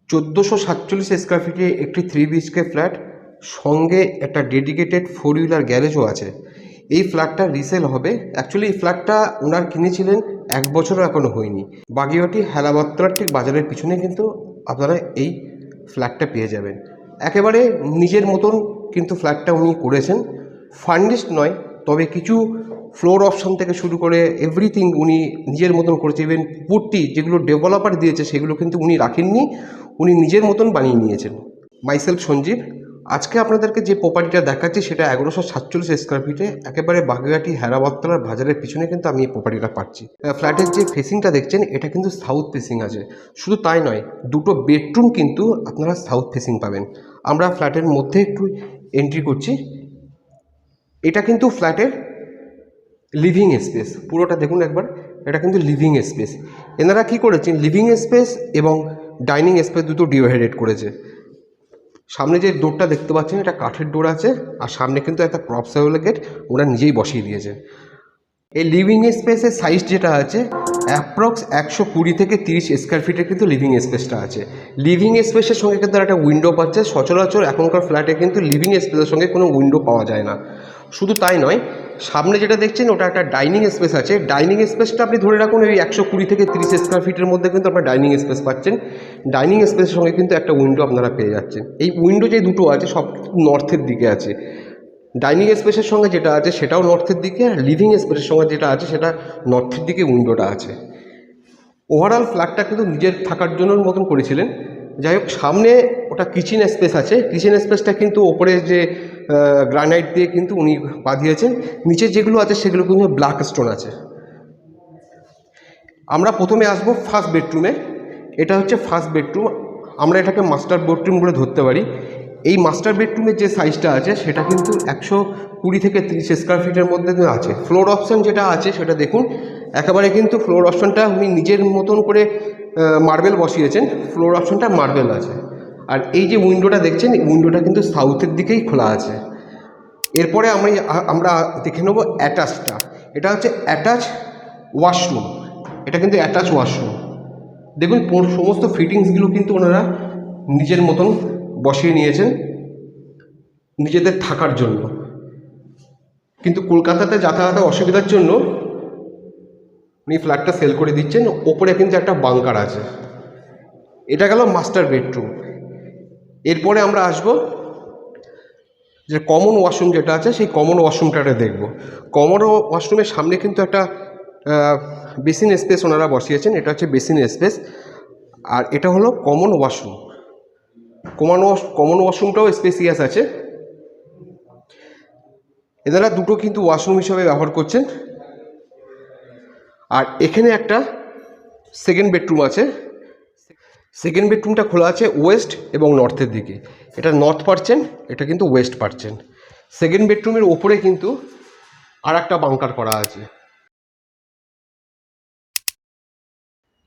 1447 square ফিটে একটি 3 BHK flat, সঙ্গে একটা ডেডিকেটেড 4 হুইলার গ্যারেজও আছে। এই ফ্ল্যাটটা রিসেল হবে। অ্যাকচুয়ালি এই ফ্ল্যাটটা ওনার কিনেছিলেন 1 বছরও এখনও হয়নি। বাগুইআটি হেলাবত্তরার ঠিক বাজারের পিছনে কিন্তু আপনারা এই ফ্ল্যাটটা পেয়ে যাবেন। একেবারে নিজের মতন কিন্তু ফ্ল্যাটটা উনি করেছেন। ফার্নিশড নয়, তবে কিছু ফ্লোর অপশন থেকে শুরু করে এভরিথিং উনি নিজের মতন করেছে। ইভেন পুট্টি যেগুলো ডেভেলপার দিয়েছে সেগুলো কিন্তু উনি রাখেননি, উনি নিজের মতন বানিয়ে নিয়েছেন। মাইসেলফ সঞ্জীব, আজকে আপনাদেরকে যে প্রপার্টিটা দেখাচ্ছি সেটা 1147 স্কোয়ার ফিটে, একেবারে বাগুইআটি হেলাবত্তরার বাজারের পিছনে কিন্তু আমি এই প্রপার্টিটা পাচ্ছি। ফ্ল্যাটের যে ফেসিংটা দেখছেন এটা কিন্তু সাউথ ফেসিং আছে। শুধু তাই নয়, দুটো বেডরুম কিন্তু আপনারা সাউথ ফেসিং পাবেন। আমরা ফ্ল্যাটের মধ্যে একটু এন্ট্রি করছি। এটা কিন্তু ফ্ল্যাটের লিভিং স্পেস, পুরোটা দেখুন একবার। এটা কিন্তু লিভিং স্পেস। এনারা কি করেছেন, লিভিং স্পেস এবং ডাইনিং স্পেস দুটো ডিভাইডেড করেছে। সামনে যে ডোরটা দেখতে পাচ্ছেন এটা কাঠের ডোর আছে, আর সামনে কিন্তু একটা প্রপসেবল গেট ওরা নিজেই বসিয়ে দিয়েছে। এই লিভিং স্পেসের সাইজ যেটা আছে অ্যাপ্রক্স 120 থেকে 30 স্কোয়ার ফিটের কিন্তু লিভিং স্পেসটা আছে। লিভিং স্পেসের সঙ্গে কিন্তু একটা উইন্ডো পাচ্ছে। সচরাচর এখনকার ফ্ল্যাটে কিন্তু লিভিং স্পেসের সঙ্গে কোনো উইন্ডো পাওয়া যায় না। শুধু তাই নয়, সামনে যেটা দেখছেন ওটা একটা ডাইনিং স্পেস আছে। ডাইনিং স্পেসটা আপনি ধরে রাখুন ওই 120 থেকে 30 স্কোয়ার ফিটের মধ্যে কিন্তু আপনার ডাইনিং স্পেস পাচ্ছেন। ডাইনিং স্পেসের সঙ্গে কিন্তু একটা উইন্ডো আপনারা পেয়ে যাচ্ছেন। এই উইন্ডো যে দুটো আছে সব নর্থের দিকে আছে। ডাইনিং স্পেসের সঙ্গে যেটা আছে সেটাও নর্থের দিকে, আর লিভিং স্পেসের সঙ্গে যেটা আছে সেটা নর্থের দিকে উইন্ডোটা আছে। ওভারঅল ফ্ল্যাটটা কিন্তু নিজের থাকার জন্য মতন করেছিলেন। যাই হোক, সামনে ওটা কিচেন স্পেস আছে। কিচেন স্পেসটা কিন্তু ওপরে যে গ্রানাইট দিয়ে কিন্তু উনি বাঁধিয়েছেন। নিচে যেগুলো আছে সেগুলো কিন্তু ব্ল্যাক স্টোন আছে। আমরা প্রথমে আসবো ফার্স্ট বেডরুমে। এটা হচ্ছে ফার্স্ট বেডরুম, আমরা এটাকে মাস্টার বেডরুম বলে ধরতে পারি। এই মাস্টার বেডরুমের যে সাইজটা আছে সেটা কিন্তু 120 থেকে 30 স্কোয়ার ফিটের মধ্যে আছে। ফ্লোর অপশান যেটা আছে সেটা দেখুন, একেবারে কিন্তু ফ্লোর অপশানটা উনি নিজের মতন করে মার্বেল বসিয়েছেন। ফ্লোর অপশানটা মার্বেল আছে। আর এই যে উইন্ডোটা দেখছেন, এই উইন্ডোটা কিন্তু সাউথের দিকেই খোলা আছে। এরপরে আমরা দেখে নেব অ্যাটাচটা। এটা হচ্ছে অ্যাটাচ ওয়াশরুম। এটা কিন্তু অ্যাটাচ ওয়াশরুম। দেখুন সমস্ত ফিটিংসগুলো কিন্তু ওনারা নিজের মতন বসিয়ে নিয়েছেন নিজেদের থাকার জন্য। কিন্তু কলকাতাতে যাতায়াতের অসুবিধার জন্য উনি ফ্ল্যাটটা সেল করে দিচ্ছেন। ওপরে কিন্তু একটা বাংকার আছে। এটা গেল মাস্টার বেডরুম। এরপরে আমরা আসব যে কমন ওয়াশরুম যেটা আছে সেই কমন ওয়াশরুমটাতে দেখব। কমন ওয়াশরুমের সামনে কিন্তু একটা বেসিন স্পেস ওনারা বসিয়েছেন। এটা হচ্ছে বেসিন স্পেস, আর এটা হলো কমন ওয়াশরুম। কমন ওয়াশরুমটাও স্পেসিয়াস আছে। এনারা দুটো কিন্তু ওয়াশরুম হিসাবে ব্যবহার করছেন। আর এখানে একটা সেকেন্ড বেডরুম আছে। সেকেন্ড বেডরুমটা খোলা আছে ওয়েস্ট এবং নর্থের দিকে। এটা নর্থ পাচ্ছেন, এটা কিন্তু ওয়েস্ট পাচ্ছেন। সেকেন্ড বেডরুমের ওপরে কিন্তু আর একটা বাংকার করা আছে।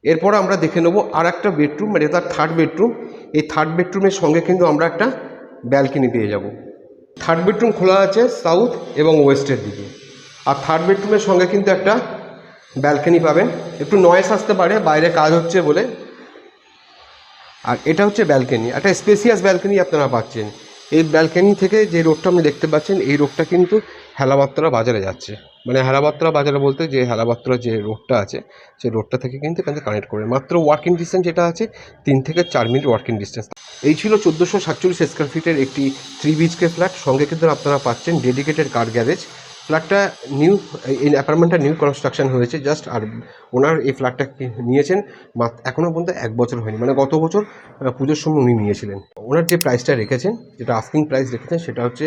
এরপর আমরা দেখে নেব আর একটা বেডরুম, মানে তার থার্ড বেডরুম। এই থার্ড বেডরুমের সঙ্গে কিন্তু আমরা একটা ব্যালকনি পেয়ে যাব। থার্ড বেডরুম খোলা আছে সাউথ এবং ওয়েস্টের দিকে। আর থার্ড বেডরুমের সঙ্গে কিন্তু একটা ব্যালকনি পাবেন। একটু নয়েস আসতে পারে, বাইরে কাজ হচ্ছে বলে। আর এটা হচ্ছে ব্যালকনি, একটা স্পেসিয়াস ব্যালকনি আপনারা পাচ্ছেন। এই ব্যালকনি থেকে যে রোডটা আপনি দেখতে পাচ্ছেন, এই রোডটা কিন্তু হেলাবত্তরা বাজারে যাচ্ছে। মানে হেলাবত্তরা বাজারে বলতে যে হেলাবত্তরা যে রোডটা আছে সেই রোডটা থেকে কিন্তু এখানে কানেক্ট করে মাত্র ওয়ার্কিং ডিস্টেন্স যেটা আছে 3 থেকে 4 মিনিট ওয়ার্কিং ডিস্টেন্স। এই ছিল 1447 স্কোয়ার ফিটের একটি 3 BHK ফ্ল্যাট। সঙ্গে কিন্তু আপনারা পাচ্ছেন ডেডিকেটেড কার গ্যারেজ। ফ্ল্যাটটা এই অ্যাপার্টমেন্টটা নিউ কনস্ট্রাকশন হয়েছে জাস্ট। আর ওনার এই ফ্ল্যাটটা নিয়েছেন এখনও পর্যন্ত 1 বছর হয়নি, মানে গত বছর পুজোর সময় উনি নিয়েছিলেন। ওনার যে প্রাইসটা রেখেছেন, যেটা আস্কিং প্রাইস রেখেছেন, সেটা হচ্ছে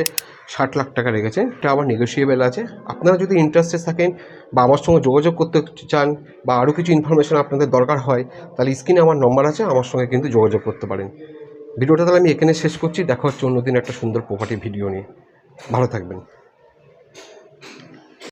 60 লাখ টাকা রেখেছেন। এটা আবার নেগোসিয়েবল আছে। আপনারা যদি ইন্টারেস্টেড থাকেন বা আমার সঙ্গে যোগাযোগ করতে চান বা আরও কিছু ইনফরমেশন আপনাদের দরকার হয়, তাহলে স্ক্রিনে আমার নম্বর আছে, আমার সঙ্গে কিন্তু যোগাযোগ করতে পারেন। ভিডিওটা তাহলে আমি এখানে শেষ করছি। দেখা হচ্ছে অন্যদিন একটা সুন্দর প্রপার্টি ভিডিও নিয়ে। ভালো থাকবেন।